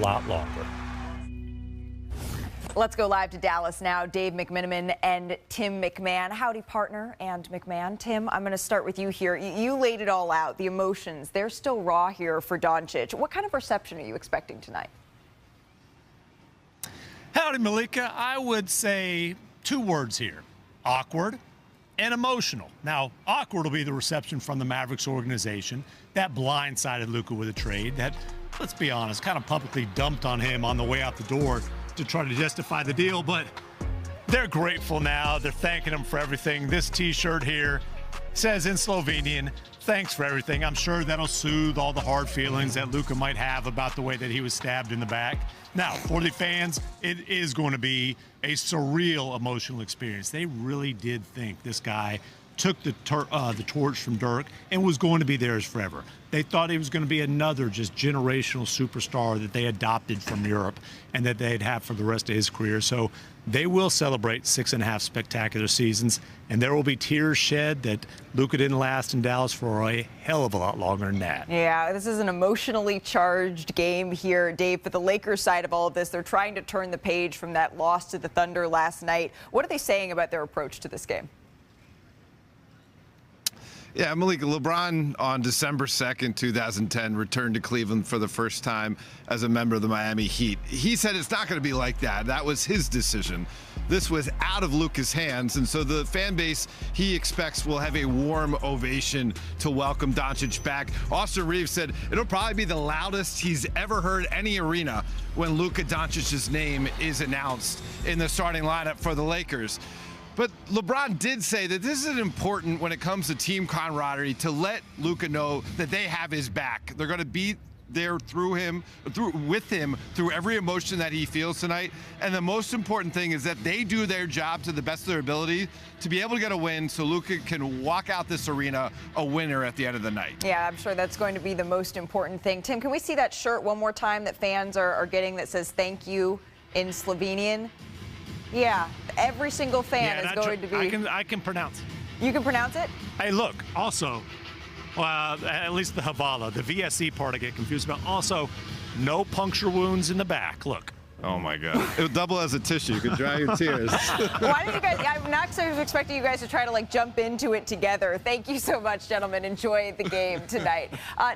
lot longer. Let's go live to Dallas now. Dave McMenamin and Tim McMahon. Howdy, partner and McMahon. Tim, I'm going to start with you here. You laid it all out. The emotions, they're still raw here for Doncic. What kind of reception are you expecting tonight? Howdy, Malika. I would say 2 words here: awkward and emotional. Now, awkward will be the reception from the Mavericks organization. That blindsided Luka with a trade that, let's be honest, kind of publicly dumped on him on the way out the door to try to justify the deal, but they're grateful now. They're thanking him for everything. This T-shirt here says in Slovenian, "Thanks for everything." I'm sure that'll soothe all the hard feelings that Luka might have about the way that he was stabbed in the back. Now, for the fans, it is going to be a surreal emotional experience. They really did think this guy took the torch from Dirk and was going to be theirs forever. They thought he was going to be another just generational superstar that they adopted from Europe and that they'd have for the rest of his career. So they will celebrate 6.5 spectacular seasons, and there will be tears shed that Luka didn't last in Dallas for a hell of a lot longer than that. Yeah, this is an emotionally charged game here, Dave. For the Lakers side of all of this, they're trying to turn the page from that loss to the Thunder last night. What are they saying about their approach to this game? Yeah, Malika, LeBron on December 2nd, 2010, returned to Cleveland for the first time as a member of the Miami Heat. He said it's not going to be like that. That was his decision. This was out of Luka's hands, and so the fan base, he expects, will have a warm ovation to welcome Doncic back. Austin Reeves said it'll probably be the loudest he's ever heard any arena when Luka Doncic's name is announced in the starting lineup for the Lakers. But LeBron did say that this is important when it comes to team camaraderie, to let Luka know that they have his back. They're going to be there with him through every emotion that he feels tonight. And the most important thing is that they do their job to the best of their ability to be able to get a win so Luka can walk out this arena a winner at the end of the night. Yeah, I'm sure that's going to be the most important thing. Tim, can we see that shirt one more time that fans are getting that says thank you in Slovenian? Yeah, every single fan is going to be. I can pronounce it. You can pronounce it? Hey, look, also, at least the Havala, the VSE part I get confused about. Also, no puncture wounds in the back. Look. Oh, my God. It'll double as a tissue. You can dry your tears. Why don't you guys, I'm not expecting you guys to try to, jump into it together. Thank you so much, gentlemen. Enjoy the game tonight.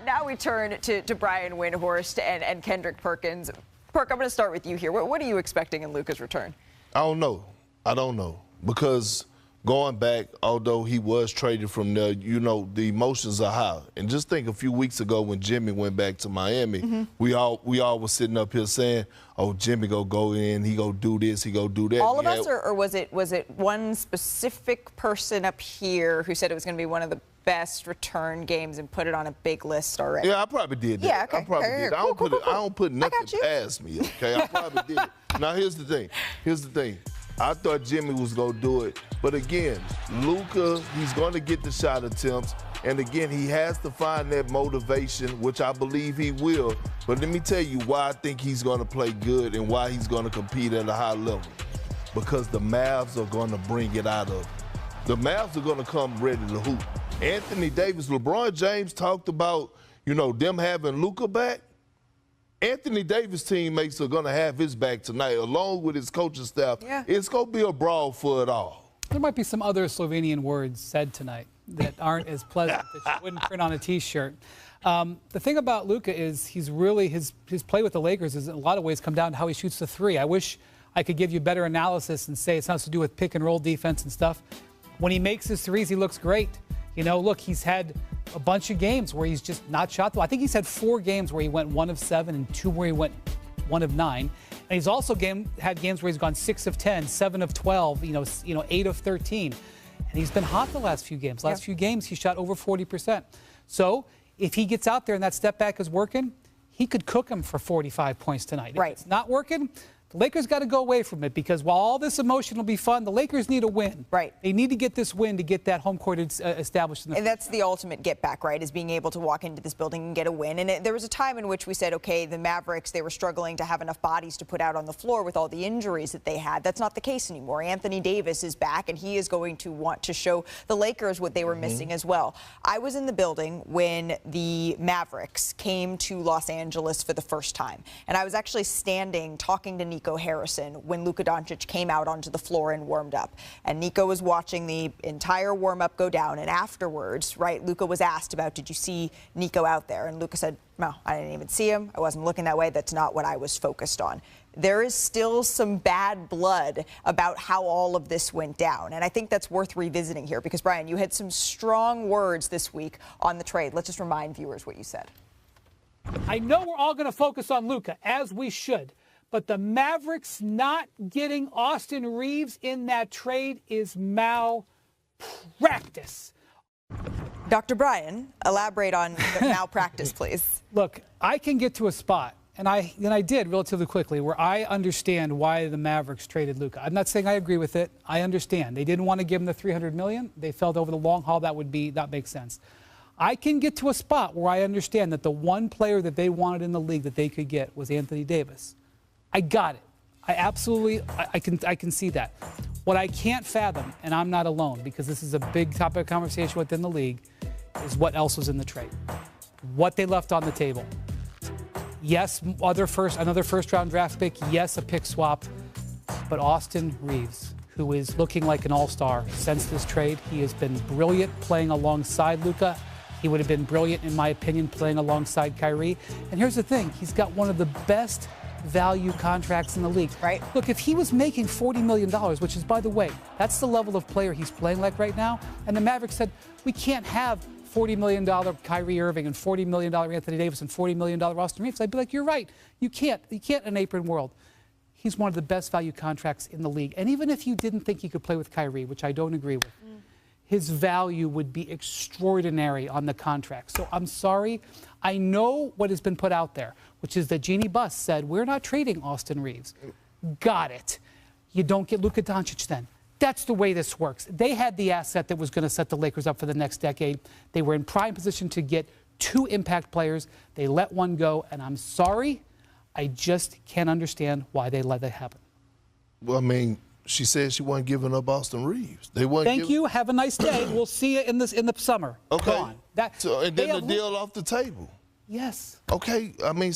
Now we turn to Brian Windhorst and Kendrick Perkins. Perk, I'm going to start with you here. What are you expecting in Luka's return? I don't know. Because going back, although he was traded from there, the emotions are high. And just think a few weeks ago when Jimmy went back to Miami, we all was sitting up here saying, oh, Jimmy go in, he go do this, he go do that. All of us, or was it one specific person up here who said it was going to be one of the best return games and put it on a big list already? Yeah, I probably did that. Yeah, okay. I probably did. Cool. I don't put nothing past me, okay? I probably did it. Now, here's the thing. I thought Jimmy was going to do it. But again, Luka, he's going to get the shot attempts. And again, he has to find that motivation, which I believe he will. But let me tell you why I think he's going to play good and why he's going to compete at a high level. Because the Mavs are going to bring it out of him. The Mavs are going to come ready to hoop. Anthony Davis, LeBron James talked about, them having Luka back. Anthony Davis' teammates are going to have his back tonight, along with his coaching staff. Yeah. It's going to be a brawl for it all. There might be some other Slovenian words said tonight that aren't as pleasant that you wouldn't print on a T-shirt. The thing about Luka is he's really, his play with the Lakers is in a lot of ways come down to how he shoots the three. I wish I could give you better analysis and say it's not to do with pick and roll defense and stuff. When he makes his threes, he looks great. Look, he's had a bunch of games where he's just not shot well. I think he's had 4 games where he went 1 of 7 and 2 where he went 1 of 9. And he's also had games where he's gone 6 of 10, 7 of 12, 8 of 13. And he's been hot the last few games. Last few games, he shot over 40%. So if he gets out there and that step back is working, he could cook him for 45 points tonight. Right. If it's not working, The Lakers got to go away from it because while all this emotion will be fun, the Lakers need a win. Right. They need to get this win to get that home court established. And that's the ultimate get back, right, is being able to walk into this building and get a win. And there was a time in which we said, okay, the Mavericks, they were struggling to have enough bodies to put out on the floor with all the injuries that they had. That's not the case anymore. Anthony Davis is back, and he is going to want to show the Lakers what they were missing as well. I was in the building when the Mavericks came to Los Angeles for the first time, and I was actually standing talking to Nico Harrison when Luka Doncic came out onto the floor and warmed up. And Nico was watching the entire warm-up go down, and afterwards, right, Luka was asked about, did you see Nico out there? And Luka said, no, I didn't even see him. I wasn't looking that way. That's not what I was focused on. There is still some bad blood about how all of this went down. And I think that's worth revisiting here because, Brian, you had some strong words this week on the trade. Let's just remind viewers what you said. I know we're all going to focus on Luka, as we should. But the Mavericks not getting Austin Reeves in that trade is malpractice. Dr. Brian, elaborate on the malpractice, please. Look, I can get to a spot, and I did relatively quickly, where I understand why the Mavericks traded Luka. I'm not saying I agree with it. I understand. They didn't want to give him the $300 million. They felt over the long haul that would not make sense. I can get to a spot where I understand that the one player that they wanted in the league that they could get was Anthony Davis. I got it. I absolutely, I can see that. What I can't fathom, and I'm not alone because this is a big topic of conversation within the league, is what else was in the trade. What they left on the table. Yes, another first-round draft pick. Yes, a pick swap. But Austin Reeves, who is looking like an all-star since this trade, he has been brilliant playing alongside Luka. He would have been brilliant, in my opinion, playing alongside Kyrie. And here's the thing. He's got one of the best value contracts in the league. Right. Look, if he was making $40 million, which is, by the way, that's the level of player he's playing like right now, and the Mavericks said, we can't have $40 million Kyrie Irving and $40 million Anthony Davis and $40 million Austin Reeves, I'd be like, you're right. You can't in an apron world. He's one of the best value contracts in the league. And even if you didn't think he could play with Kyrie, which I don't agree with, his value would be extraordinary on the contract. So I'm sorry. I know what has been put out there, which is that Jeannie Buss said, we're not trading Austin Reeves. Got it. You don't get Luka Doncic then. That's the way this works. They had the asset that was going to set the Lakers up for the next decade. They were in prime position to get two impact players. They let one go, and I'm sorry. I just can't understand why they let that happen. Well, I mean, she said she wasn't giving up Austin Reeves. Thank you. Have a nice day. We'll see you in the summer. Okay. Gone. So, and then the deal off the table. Yes. Okay. What?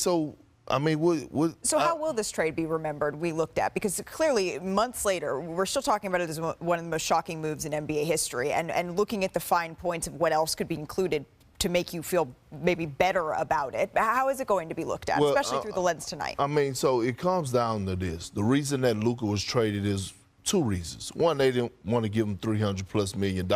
So how will this trade be remembered? We looked at because clearly months later we're still talking about it as one of the most shocking moves in NBA history, and looking at the fine points of what else could be included to make you feel maybe better about it. How is it going to be looked at, especially through the lens tonight? I mean, so it comes down to this. The reason that Luka was traded is two reasons. One, they didn't want to give him $300+ million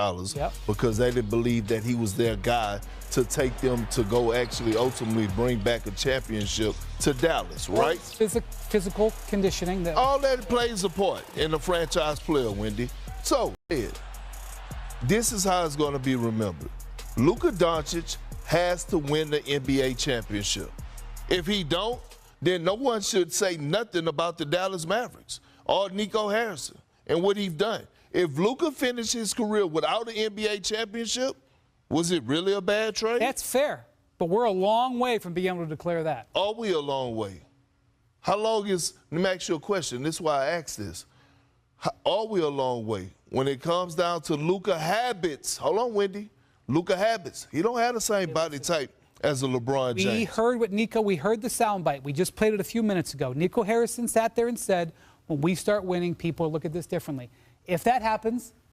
because they didn't believe that he was their guy to take them to go actually ultimately bring back a championship to Dallas, right? Physical conditioning. All that plays a part in a franchise player, Wendy. So, this is how it's going to be remembered. Luka Doncic has to win the NBA championship. If he don't, then no one should say nothing about the Dallas Mavericks or Nico Harrison and what he's done. If Luka finished his career without an NBA championship, was it really a bad trade? That's fair, but we're a long way from being able to declare that. Are we a long way? How long is, let me ask you a question. This is why I asked this. Are we a long way? When it comes down to Luka habits, hold on, Wendy. Luka habits. He don't have the same body type as a LeBron James. We heard we heard the soundbite. We just played it a few minutes ago. Nico Harrison sat there and said, when we start winning, people look at this differently. If that happens,